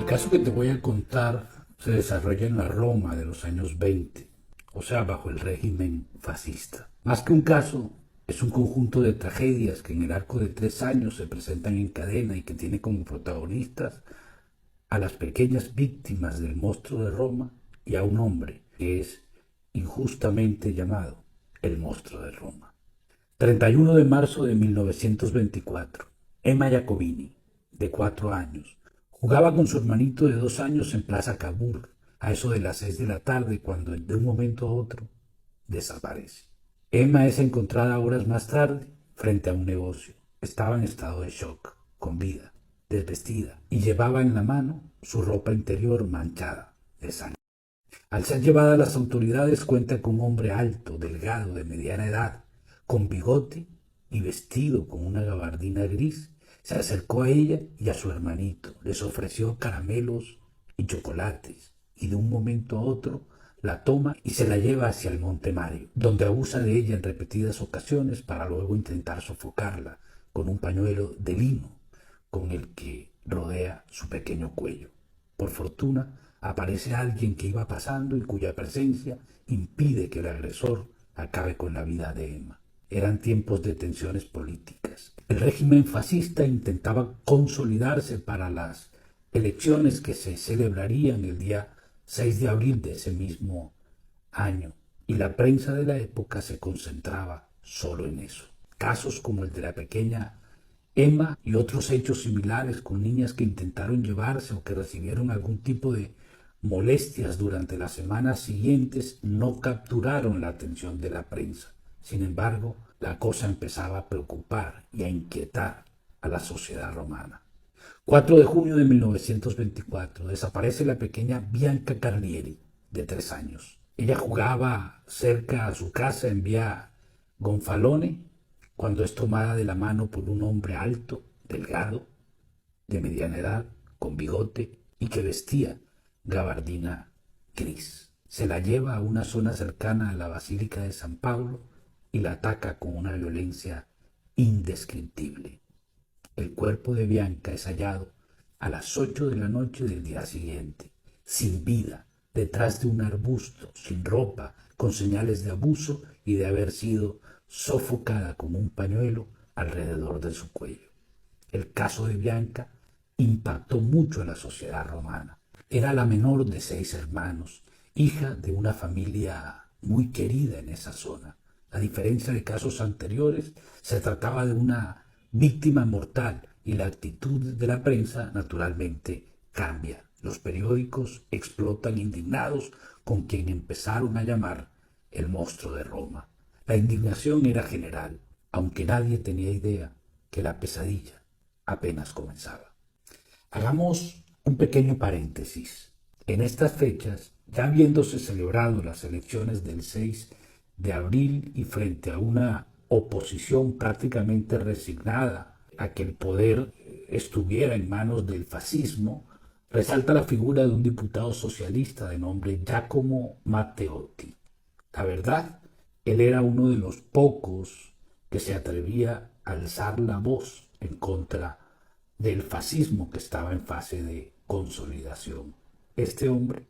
caso que te voy a contar se desarrolla en la Roma de los años 20, o sea, bajo el régimen fascista. Más que un caso, es un conjunto de tragedias que en el arco de 3 años se presentan en cadena y que tiene como protagonistas a las pequeñas víctimas del monstruo de Roma y a un hombre que es injustamente llamado el monstruo de Roma. 31 de marzo de 1924. Emma Jacobini, de 4 años, jugaba con su hermanito de 2 años en Plaza Cavour, a eso de las 6 de la tarde, cuando de un momento a otro desaparece. Emma es encontrada horas más tarde frente a un negocio. Estaba en estado de shock, con vida, desvestida, y llevaba en la mano su ropa interior manchada de sangre. Al ser llevada a las autoridades cuenta con un hombre alto, delgado, de mediana edad, con bigote y vestido con una gabardina gris. Se acercó a ella y a su hermanito, les ofreció caramelos y chocolates, y de un momento a otro la toma y se la lleva hacia el Monte Mario, donde abusa de ella en repetidas ocasiones para luego intentar sofocarla con un pañuelo de lino con el que rodea su pequeño cuello. Por fortuna, aparece alguien que iba pasando y cuya presencia impide que el agresor acabe con la vida de Emma. Eran tiempos de tensiones políticas. El régimen fascista intentaba consolidarse para las elecciones que se celebrarían el día 6 de abril de ese mismo año, y la prensa de la época se concentraba solo en eso. Casos como el de la pequeña Emma y otros hechos similares con niñas que intentaron llevarse o que recibieron algún tipo de molestias durante las semanas siguientes no capturaron la atención de la prensa. Sin embargo, la cosa empezaba a preocupar y a inquietar a la sociedad romana. 4 de junio de 1924 desaparece la pequeña Bianca Carlieri, de 3 años. Ella jugaba cerca a su casa en vía Gonfalone cuando es tomada de la mano por un hombre alto, delgado, de mediana edad, con bigote y que vestía gabardina gris. Se la lleva a una zona cercana a la Basílica de San Pablo y la ataca con una violencia indescriptible. El cuerpo de Bianca es hallado a las 8 de la noche del día siguiente, sin vida, detrás de un arbusto, sin ropa, con señales de abuso y de haber sido sofocada con un pañuelo alrededor de su cuello. El caso de Bianca impactó mucho a la sociedad romana. Era la menor de 6 hermanos, hija de una familia muy querida en esa zona. A diferencia de casos anteriores, se trataba de una víctima mortal y la actitud de la prensa naturalmente cambia. Los periódicos explotan indignados con quien empezaron a llamar el monstruo de Roma. La indignación era general, aunque nadie tenía idea que la pesadilla apenas comenzaba. Hagamos un pequeño paréntesis. En estas fechas, ya habiéndose celebrado las elecciones del 6 de abril y frente a una oposición prácticamente resignada a que el poder estuviera en manos del fascismo, resalta la figura de un diputado socialista de nombre Giacomo Matteotti. La verdad, él era uno de los pocos que se atrevía a alzar la voz en contra del fascismo que estaba en fase de consolidación. Este hombre,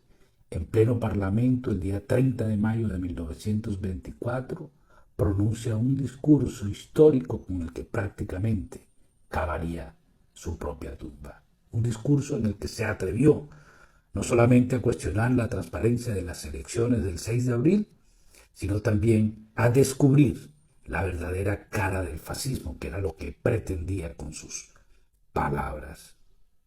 en pleno parlamento el día 30 de mayo de 1924, pronuncia un discurso histórico con el que prácticamente cavaría su propia tumba. Un discurso en el que se atrevió no solamente a cuestionar la transparencia de las elecciones del 6 de abril, sino también a descubrir la verdadera cara del fascismo, que era lo que pretendía con sus palabras.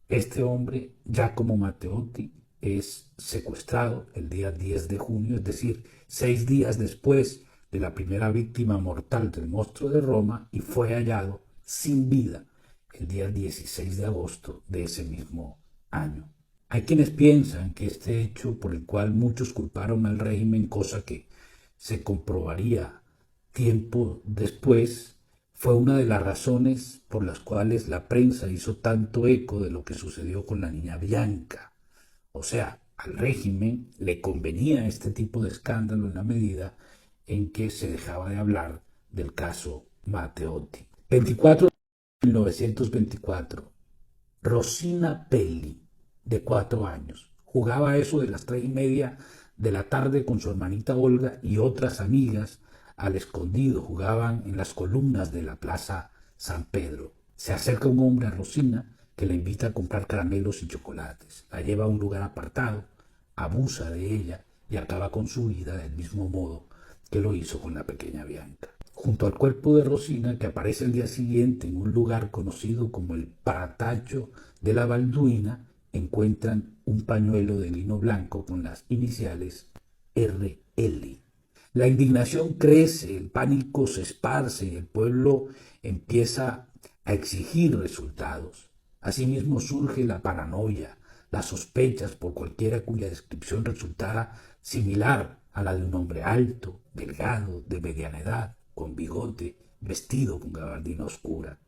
Este hombre, Giacomo Matteotti, es secuestrado el día 10 de junio, es decir, 6 días después de la primera víctima mortal del monstruo de Roma, y fue hallado sin vida el día 16 de agosto de ese mismo año. Hay quienes piensan que este hecho, por el cual muchos culparon al régimen, cosa que se comprobaría tiempo después, fue una de las razones por las cuales la prensa hizo tanto eco de lo que sucedió con la niña Bianca. O sea, al régimen le convenía este tipo de escándalo en la medida en que se dejaba de hablar del caso Matteotti. 24 de 1924. Rosina Pelli, de 4 años. Jugaba a eso de las 3:30 de la tarde con su hermanita Olga y otras amigas al escondido. Jugaban en las columnas de la Plaza San Pedro. Se acerca un hombre a Rosina que la invita a comprar caramelos y chocolates. La lleva a un lugar apartado, abusa de ella y acaba con su vida del mismo modo que lo hizo con la pequeña Bianca. Junto al cuerpo de Rosina, que aparece el día siguiente en un lugar conocido como el Paratacho de la Balduina, encuentran un pañuelo de lino blanco con las iniciales RL. La indignación crece, el pánico se esparce y el pueblo empieza a exigir resultados. Asimismo surge la paranoia, las sospechas por cualquiera cuya descripción resultara similar a la de un hombre alto, delgado, de mediana edad, con bigote, vestido con gabardina oscura.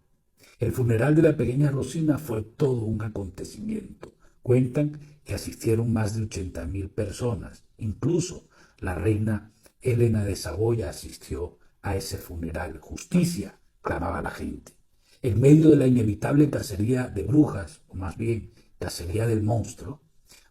El funeral de la pequeña Rosina fue todo un acontecimiento. Cuentan que asistieron más de 80.000 personas. Incluso la reina Elena de Saboya asistió a ese funeral. Justicia, clamaba la gente. En medio de la inevitable cacería de brujas, o más bien cacería del monstruo,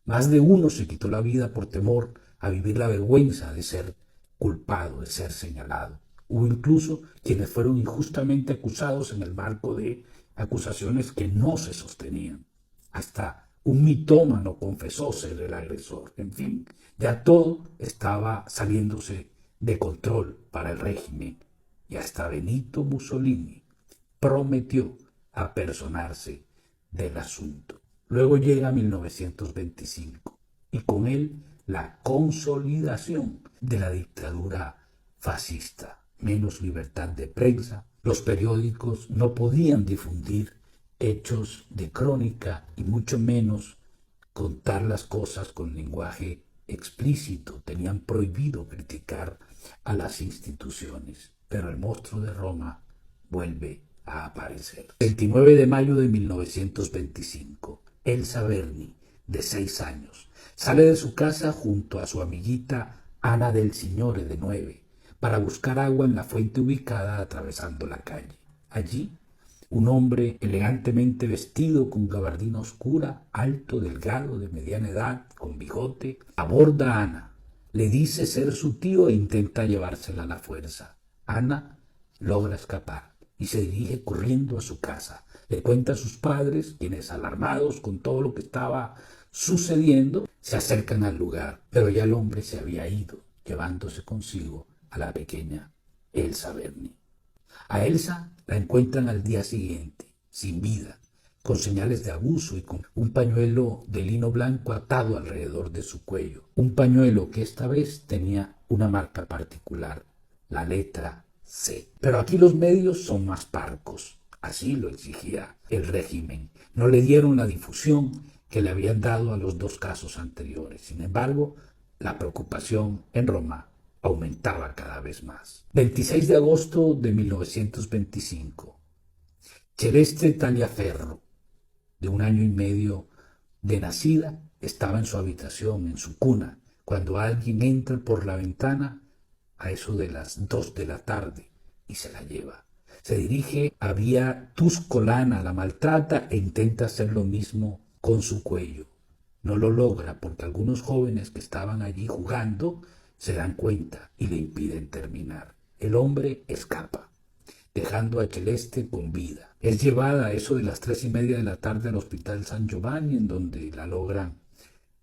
más de uno se quitó la vida por temor a vivir la vergüenza de ser culpado, de ser señalado. Hubo incluso quienes fueron injustamente acusados en el marco de acusaciones que no se sostenían. Hasta un mitómano confesó ser el agresor. En fin, ya todo estaba saliéndose de control para el régimen y hasta Benito Mussolini prometió apersonarse del asunto. Luego llega 1925 y con él la consolidación de la dictadura fascista. Menos libertad de prensa, los periódicos no podían difundir hechos de crónica y mucho menos contar las cosas con lenguaje explícito. Tenían prohibido criticar a las instituciones, pero el monstruo de Roma vuelve a aparecer. 29 de mayo de 1925, Elsa Berni, de 6 años, sale de su casa junto a su amiguita Ana del Signore, de 9, para buscar agua en la fuente ubicada atravesando la calle. Allí, un hombre elegantemente vestido con gabardina oscura, alto, delgado, de mediana edad, con bigote, aborda a Ana. Le dice ser su tío e intenta llevársela a la fuerza. Ana logra escapar y se dirige corriendo a su casa. Le cuenta a sus padres, quienes, alarmados con todo lo que estaba sucediendo, se acercan al lugar. Pero ya el hombre se había ido, llevándose consigo a la pequeña Elsa Berni. A Elsa la encuentran al día siguiente, sin vida, con señales de abuso y con un pañuelo de lino blanco atado alrededor de su cuello. Un pañuelo que esta vez tenía una marca particular, la letra C. Pero aquí los medios son más parcos. Así lo exigía el régimen. No le dieron la difusión que le habían dado a los 2 casos anteriores. Sin embargo, la preocupación en Roma aumentaba cada vez más. 26 de agosto de 1925. Celeste Tagliaferro, de 1 año y medio de nacida, estaba en su habitación, en su cuna, cuando alguien entra por la ventana a eso de las 2 de la tarde y se la lleva. Se dirige a Vía Tuscolana, la maltrata e intenta hacer lo mismo con su cuello. No lo logra porque algunos jóvenes que estaban allí jugando se dan cuenta y le impiden terminar. El hombre escapa, dejando a Celeste con vida. Es llevada a eso de las 3:30 de la tarde al Hospital San Giovanni, en donde la logran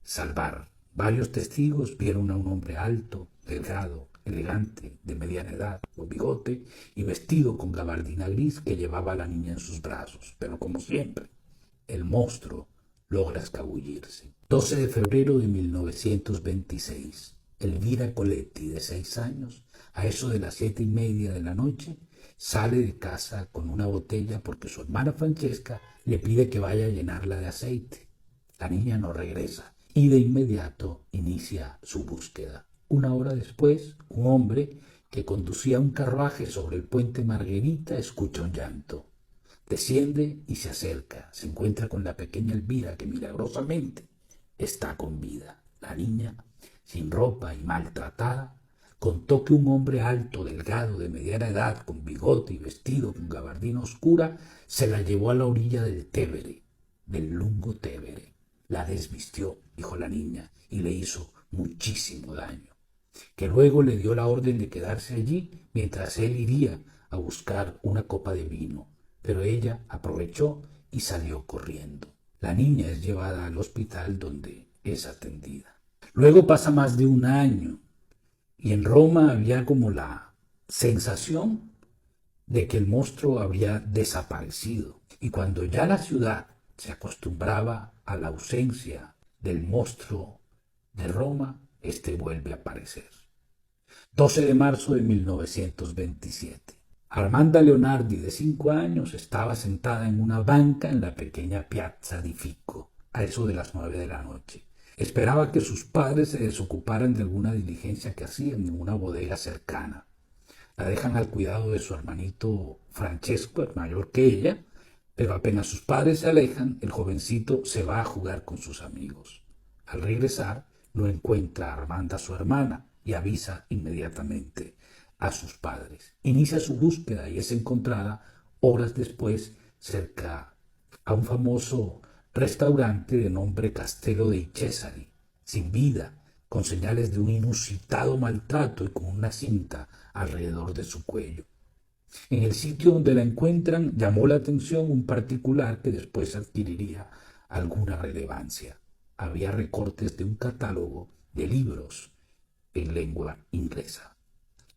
salvar. Varios testigos vieron a un hombre alto, delgado, elegante, de mediana edad, con bigote y vestido con gabardina gris, que llevaba a la niña en sus brazos. Pero como siempre, el monstruo logra escabullirse. 12 de febrero de 1926. Elvira Coletti, de 6 años, a eso de las 7:30 de la noche, sale de casa con una botella porque su hermana Francesca le pide que vaya a llenarla de aceite. La niña no regresa y de inmediato inicia su búsqueda. 1 hora después, un hombre que conducía un carruaje sobre el puente Margherita escucha un llanto. Desciende y se acerca. Se encuentra con la pequeña Elvira, que milagrosamente está con vida. La niña, sin ropa y maltratada, contó que un hombre alto, delgado, de mediana edad, con bigote y vestido con gabardina oscura, se la llevó a la orilla del Tevere, del Lungo Tevere. La desvistió, dijo la niña, y le hizo muchísimo daño, que luego le dio la orden de quedarse allí mientras él iría a buscar una copa de vino, pero ella aprovechó y salió corriendo. La niña es llevada al hospital donde es atendida. Luego pasa más de un año y en Roma había como la sensación de que el monstruo habría desaparecido. Y cuando ya la ciudad se acostumbraba a la ausencia del monstruo de Roma, este vuelve a aparecer. 12 de marzo de 1927. Armanda Leonardi, de 5 años, estaba sentada en una banca en la pequeña Piazza di Fico, a eso de las 9 de la noche. Esperaba que sus padres se desocuparan de alguna diligencia que hacían en una bodega cercana. La dejan al cuidado de su hermanito Francesco, el mayor que ella, pero apenas sus padres se alejan, el jovencito se va a jugar con sus amigos. Al regresar, no encuentra a Armanda, su hermana, y avisa inmediatamente a sus padres. Inicia su búsqueda y es encontrada horas después cerca a un famoso restaurante de nombre Castello dei Cesari, sin vida, con señales de un inusitado maltrato y con una cinta alrededor de su cuello. En el sitio donde la encuentran llamó la atención un particular que después adquiriría alguna relevancia. Había recortes de un catálogo de libros en lengua inglesa.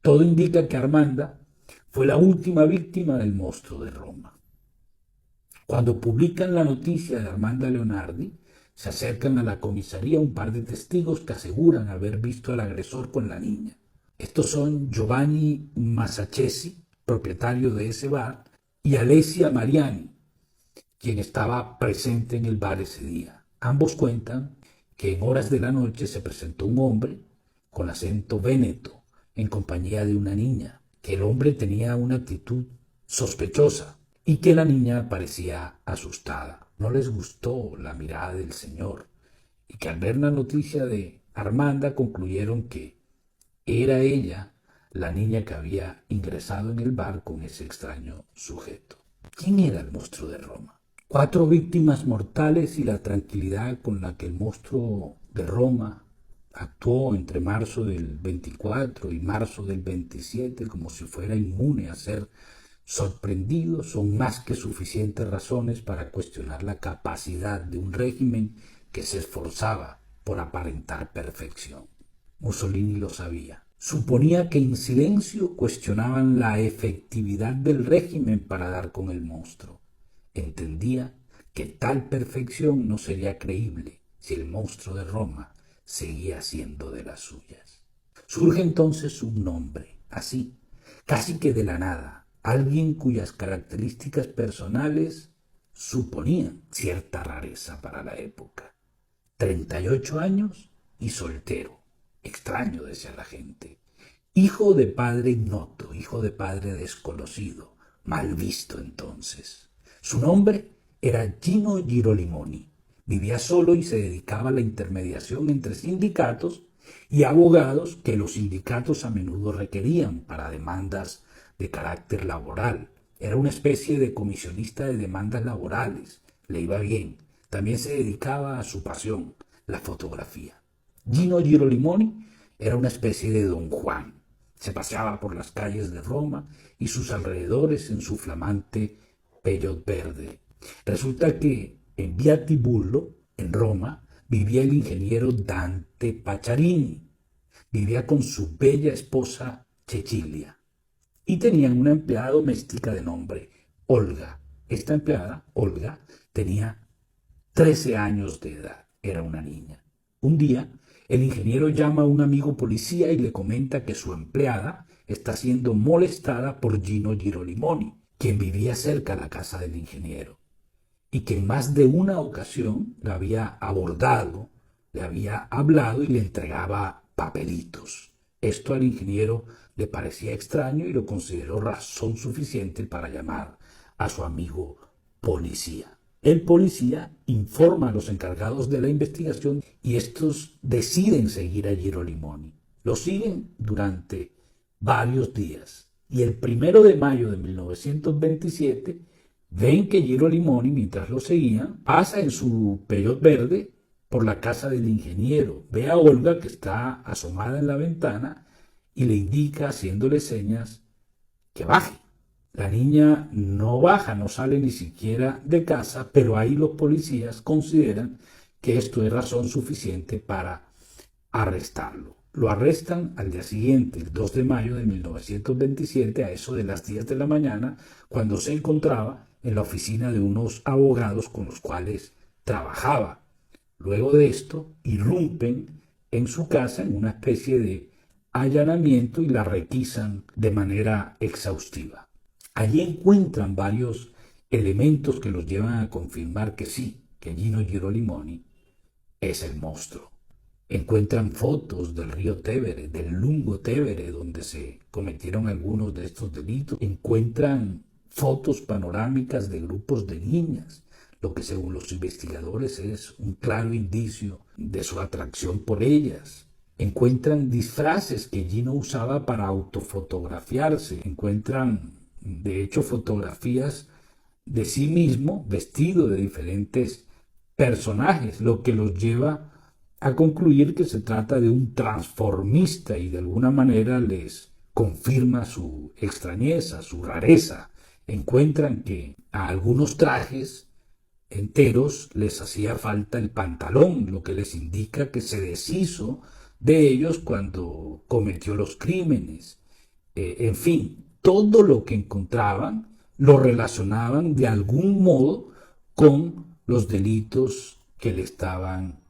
Todo indica que Armanda fue la última víctima del monstruo de Roma. Cuando publican la noticia de Armanda Leonardi, se acercan a la comisaría un par de testigos que aseguran haber visto al agresor con la niña. Estos son Giovanni Masacesi, propietario de ese bar, y Alessia Mariani, quien estaba presente en el bar ese día. Ambos cuentan que en horas de la noche se presentó un hombre con acento véneto en compañía de una niña, que el hombre tenía una actitud sospechosa y que la niña parecía asustada. No les gustó la mirada del señor y que al ver la noticia de Armanda concluyeron que era ella la niña que había ingresado en el bar con ese extraño sujeto. ¿Quién era el monstruo de Roma? 4 víctimas mortales y la tranquilidad con la que el monstruo de Roma actuó entre marzo del 24 y marzo del 27 como si fuera inmune a ser sorprendido son más que suficientes razones para cuestionar la capacidad de un régimen que se esforzaba por aparentar perfección. Mussolini lo sabía. Suponía que en silencio cuestionaban la efectividad del régimen para dar con el monstruo. Entendía que tal perfección no sería creíble si el monstruo de Roma seguía siendo de las suyas. Surge entonces un nombre, así, casi que de la nada, alguien cuyas características personales suponían cierta rareza para la época. 38 años y soltero. Extraño, decía la gente. Hijo de padre ignoto, hijo de padre desconocido, mal visto entonces. Su nombre era Gino Girolimoni. Vivía solo y se dedicaba a la intermediación entre sindicatos y abogados que los sindicatos a menudo requerían para demandas de carácter laboral. Era una especie de comisionista de demandas laborales. Le iba bien. También se dedicaba a su pasión, la fotografía. Gino Girolimoni era una especie de Don Juan. Se paseaba por las calles de Roma y sus alrededores en su flamante Peugeot verde. Resulta que en Via Tibullo, en Roma, vivía el ingeniero Dante Pacciarini. Vivía con su bella esposa Cecilia. Y tenían una empleada doméstica de nombre Olga. Esta empleada, Olga, tenía 13 años de edad. Era una niña. Un día, el ingeniero llama a un amigo policía y le comenta que su empleada está siendo molestada por Gino Girolimoni, quien vivía cerca de la casa del ingeniero, y que en más de una ocasión la había abordado, le había hablado y le entregaba papelitos. Esto al ingeniero le parecía extraño y lo consideró razón suficiente para llamar a su amigo policía. El policía informa a los encargados de la investigación y estos deciden seguir a Girolimoni. Lo siguen durante varios días y el 1 de mayo de 1927 ven que Girolimoni, mientras lo seguían, pasa en su Peugeot verde por la casa del ingeniero. Ve a Olga, que está asomada en la ventana, y le indica, haciéndole señas, que baje. La niña no baja, no sale ni siquiera de casa, pero ahí los policías consideran que esto es razón suficiente para arrestarlo. Lo arrestan al día siguiente, el 2 de mayo de 1927, a eso de las 10 de la mañana, cuando se encontraba en la oficina de unos abogados con los cuales trabajaba. Luego de esto, irrumpen en su casa en una especie de allanamiento y la requisan de manera exhaustiva. Allí encuentran varios elementos que los llevan a confirmar que sí, que Gino Girolimoni es el monstruo. Encuentran fotos del río Tevere, del Lungo Tevere, donde se cometieron algunos de estos delitos. Encuentran fotos panorámicas de grupos de niñas, lo que según los investigadores es un claro indicio de su atracción por ellas. Encuentran disfraces que Gino usaba para autofotografiarse. Encuentran, de hecho, fotografías de sí mismo vestido de diferentes personajes, lo que los lleva a concluir que se trata de un transformista y de alguna manera les confirma su extrañeza, su rareza. Encuentran que a algunos trajes enteros les hacía falta el pantalón, lo que les indica que se deshizo de ellos cuando cometió los crímenes. En fin, todo lo que encontraban lo relacionaban de algún modo con los delitos que le estaban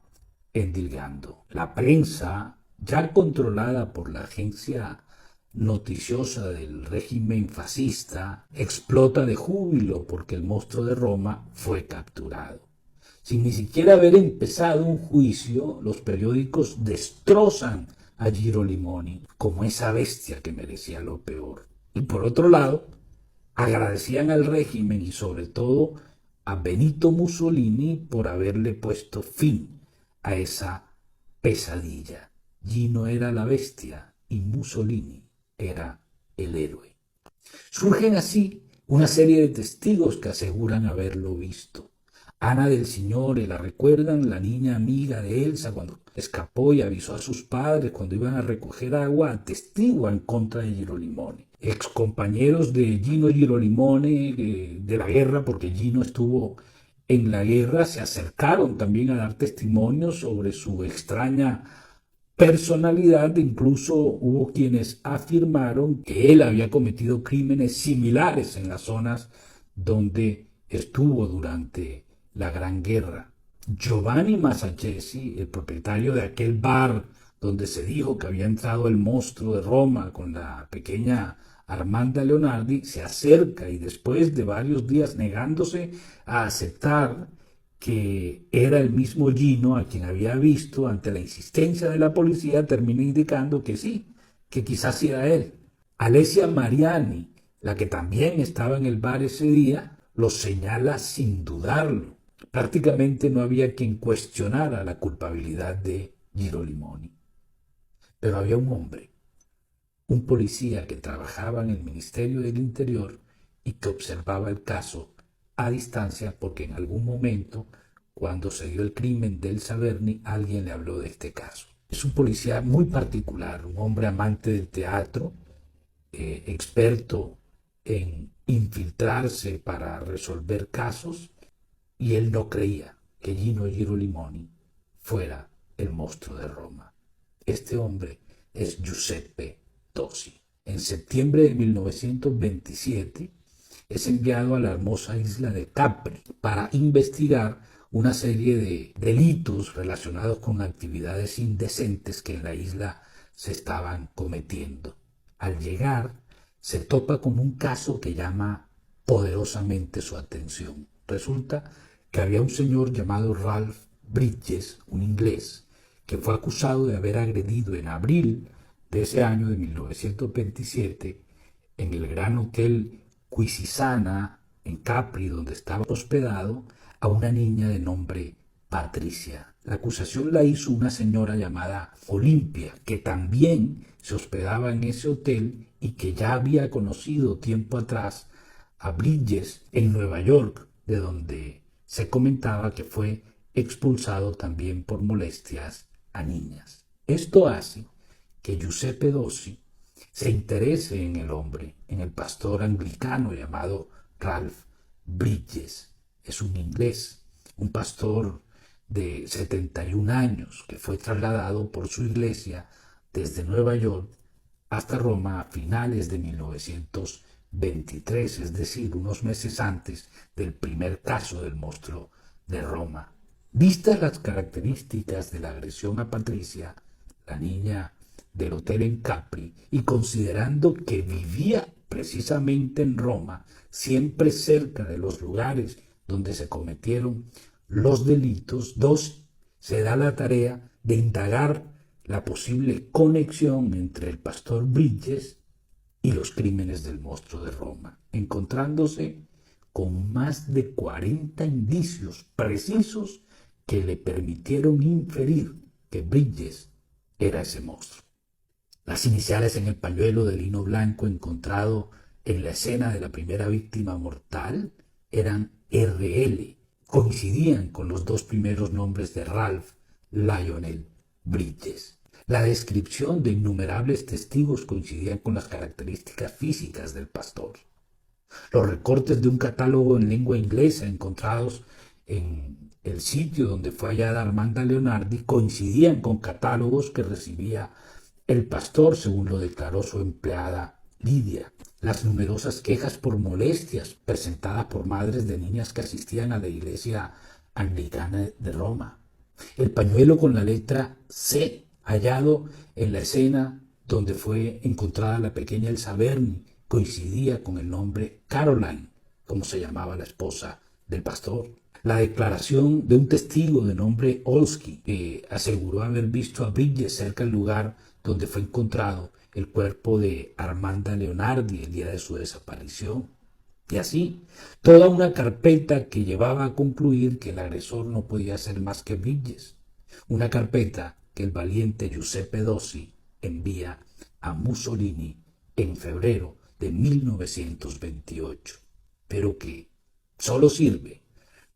endilgando. La prensa, ya controlada por la agencia noticiosa del régimen fascista, explota de júbilo porque el monstruo de Roma fue capturado. Sin ni siquiera haber empezado un juicio, los periódicos destrozan a Girolimoni como esa bestia que merecía lo peor. Y por otro lado, agradecían al régimen y sobre todo a Benito Mussolini por haberle puesto fin a esa pesadilla. Gino era la bestia y Mussolini era el héroe. Surgen así una serie de testigos que aseguran haberlo visto. Ana del Signore, la recuerdan, la niña amiga de Elsa cuando escapó y avisó a sus padres cuando iban a recoger agua, atestigua en contra de Girolimoni. Excompañeros de Gino Girolimoni de la guerra, porque Gino estuvo en la guerra, se acercaron también a dar testimonios sobre su extraña personalidad. Incluso hubo quienes afirmaron que él había cometido crímenes similares en las zonas donde estuvo durante la Gran Guerra. Giovanni Masachesi, el propietario de aquel bar donde se dijo que había entrado el monstruo de Roma con la pequeña Armanda Leonardi, se acerca y después de varios días negándose a aceptar que era el mismo Gino a quien había visto, ante la insistencia de la policía, termina indicando que sí, que quizás era él. Alessia Mariani, la que también estaba en el bar ese día, lo señala sin dudarlo. Prácticamente no había quien cuestionara la culpabilidad de Girolimoni. Pero había un hombre, un policía que trabajaba en el Ministerio del Interior y que observaba el caso a distancia porque en algún momento, cuando se dio el crimen de Elsa Berni, alguien le habló de este caso. Es un policía muy particular, un hombre amante del teatro, experto en infiltrarse para resolver casos, y él no creía que Gino Girolimoni fuera el monstruo de Roma. Este hombre es Giuseppe Tosi. En septiembre de 1927 es enviado a la hermosa isla de Capri para investigar una serie de delitos relacionados con actividades indecentes que en la isla se estaban cometiendo. Al llegar, se topa con un caso que llama poderosamente su atención. Resulta que había un señor llamado Ralph Bridges, un inglés, que fue acusado de haber agredido en abril de ese año de 1927 en el Gran Hotel Quisisana en Capri, donde estaba hospedado, a una niña de nombre Patricia. La acusación la hizo una señora llamada Olimpia, que también se hospedaba en ese hotel y que ya había conocido tiempo atrás a Bridges en Nueva York, de donde se comentaba que fue expulsado también por molestias a niñas. Esto hace que Giuseppe Dossi se interese en el hombre, en el pastor anglicano llamado Ralph Bridges. Es un inglés, un pastor de 71 años que fue trasladado por su iglesia desde Nueva York hasta Roma a finales de 1923, es decir, unos meses antes del primer caso del monstruo de Roma. Vistas las características de la agresión a Patricia, la niña del hotel en Capri, y considerando que vivía precisamente en Roma, siempre cerca de los lugares donde se cometieron los delitos, Dossi se da la tarea de indagar la posible conexión entre el pastor Bridges y los crímenes del monstruo de Roma, encontrándose con más de 40 indicios precisos que le permitieron inferir que Bridges era ese monstruo. Las iniciales en el pañuelo de lino blanco encontrado en la escena de la primera víctima mortal eran RL, coincidían con los dos primeros nombres de Ralph Lionel Bridges. La descripción de innumerables testigos coincidían con las características físicas del pastor. Los recortes de un catálogo en lengua inglesa encontrados en el sitio donde fue hallada Armanda Leonardi coincidían con catálogos que recibía el pastor, según lo declaró su empleada Lidia. Las numerosas quejas por molestias presentadas por madres de niñas que asistían a la iglesia anglicana de Roma. El pañuelo con la letra C, hallado en la escena donde fue encontrada la pequeña Elsa Berni, coincidía con el nombre Caroline, como se llamaba la esposa del pastor. La declaración de un testigo de nombre Olsky, que aseguró haber visto a Bridges cerca del lugar donde fue encontrado el cuerpo de Armanda Leonardi el día de su desaparición. Y así, toda una carpeta que llevaba a concluir que el agresor no podía ser más que Bridges. Una carpeta que el valiente Giuseppe Dossi envía a Mussolini en febrero de 1928, pero que solo sirve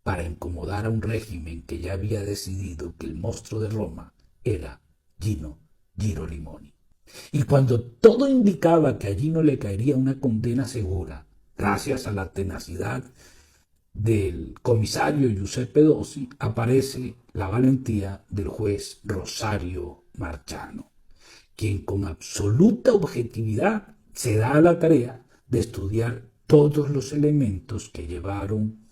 para incomodar a un régimen que ya había decidido que el monstruo de Roma era Gino Girolimoni. Y cuando todo indicaba que a Gino le caería una condena segura, gracias a la tenacidad del comisario Giuseppe Dossi, aparece la valentía del juez Rosario Marciano, quien con absoluta objetividad se da a la tarea de estudiar todos los elementos que llevaron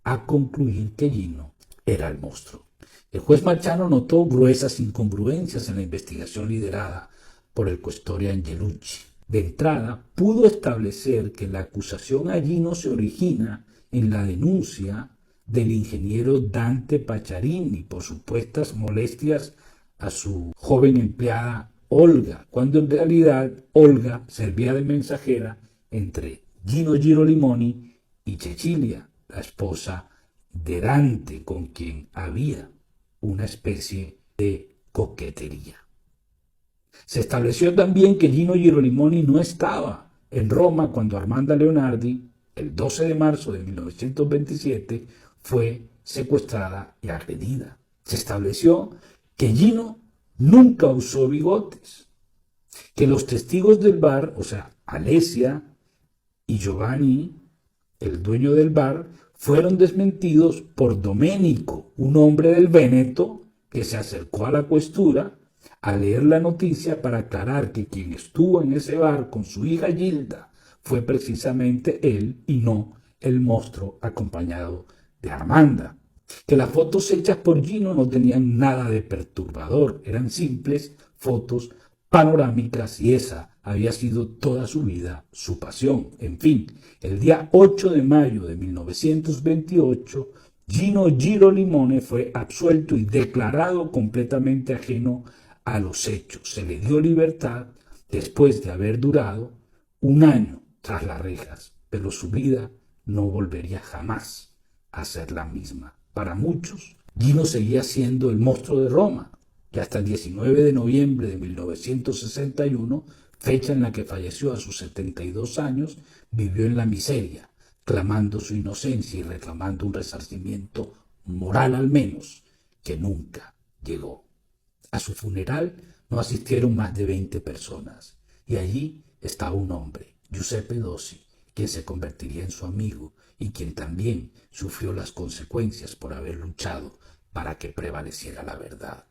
a concluir que Gino era el monstruo. El juez Marciano notó gruesas incongruencias en la investigación liderada por el questore Angelucci. De entrada, pudo establecer que la acusación a Gino se origina en la denuncia del ingeniero Dante Pacciarini por supuestas molestias a su joven empleada Olga, cuando en realidad Olga servía de mensajera entre Gino Girolimoni y Cecilia, la esposa de Dante, con quien había una especie de coquetería. Se estableció también que Gino Girolimoni no estaba en Roma cuando Armanda Leonardi, el 12 de marzo de 1927, fue secuestrada y agredida. Se estableció que Gino nunca usó bigotes, que los testigos del bar, o sea, Alessia y Giovanni, el dueño del bar, fueron desmentidos por Domenico, un hombre del Véneto que se acercó a la questura a leer la noticia para aclarar que quien estuvo en ese bar con su hija Gilda fue precisamente él y no el monstruo acompañado de Armanda. Que las fotos hechas por Gino no tenían nada de perturbador, eran simples fotos panorámicas y esa había sido toda su vida su pasión. En fin, el día 8 de mayo de 1928, Gino Girolimoni fue absuelto y declarado completamente ajeno a los hechos. Se le dio libertad después de haber durado un año tras las rejas, pero su vida no volvería jamás a ser la misma. Para muchos, Gino seguía siendo el monstruo de Roma, que hasta el 19 de noviembre de 1961, fecha en la que falleció a sus 72 años, vivió en la miseria, clamando su inocencia y reclamando un resarcimiento moral al menos, que nunca llegó. A su funeral no asistieron más de 20 personas, y allí estaba un hombre, Giuseppe Dossi, quien se convertiría en su amigo y quien también sufrió las consecuencias por haber luchado para que prevaleciera la verdad.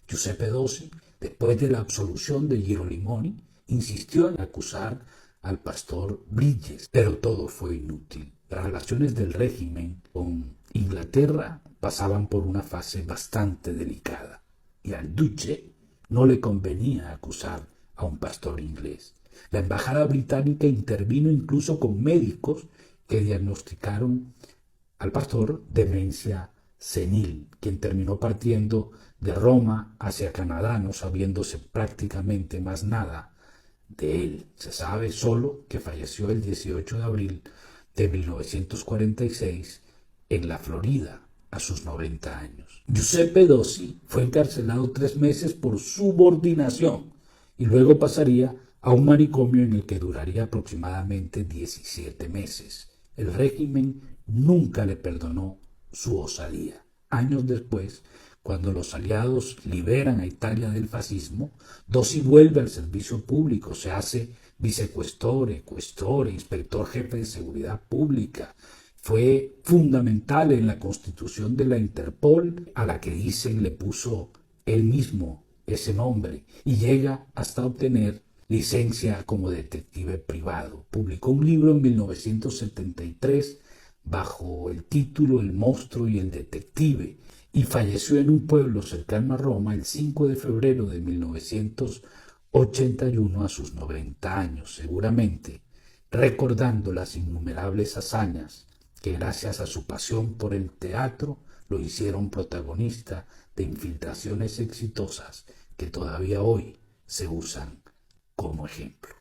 Giuseppe Dossi, después de la absolución de Giro Limoni, insistió en acusar al pastor Bridges, pero todo fue inútil. Las relaciones del régimen con Inglaterra pasaban por una fase bastante delicada y al duce no le convenía acusar a un pastor inglés. La embajada británica intervino incluso con médicos que diagnosticaron al pastor demencia senil, quien terminó partiendo de Roma hacia Canadá, no sabiéndose prácticamente más nada de él. Se sabe solo que falleció el 18 de abril de 1946 en la Florida, a sus 90 años. Giuseppe Dossi fue encarcelado 3 meses por subordinación y luego pasaría a un manicomio en el que duraría aproximadamente 17 meses. El régimen nunca le perdonó su osadía. Años después, cuando los aliados liberan a Italia del fascismo, Dossi vuelve al servicio público, se hace vicequestore, questore, inspector jefe de seguridad pública. Fue fundamental en la constitución de la Interpol, a la que dicen le puso él mismo ese nombre, y llega hasta obtener licencia como detective privado. Publicó un libro en 1973 bajo el título El monstruo y el detective, y falleció en un pueblo cercano a Roma el 5 de febrero de 1981 a sus 90 años, seguramente recordando las innumerables hazañas que gracias a su pasión por el teatro lo hicieron protagonista de infiltraciones exitosas que todavía hoy se usan como ejemplo.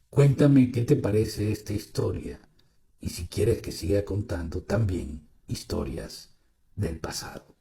Cuéntame qué te parece esta historia y si quieres que siga contando también historias del pasado.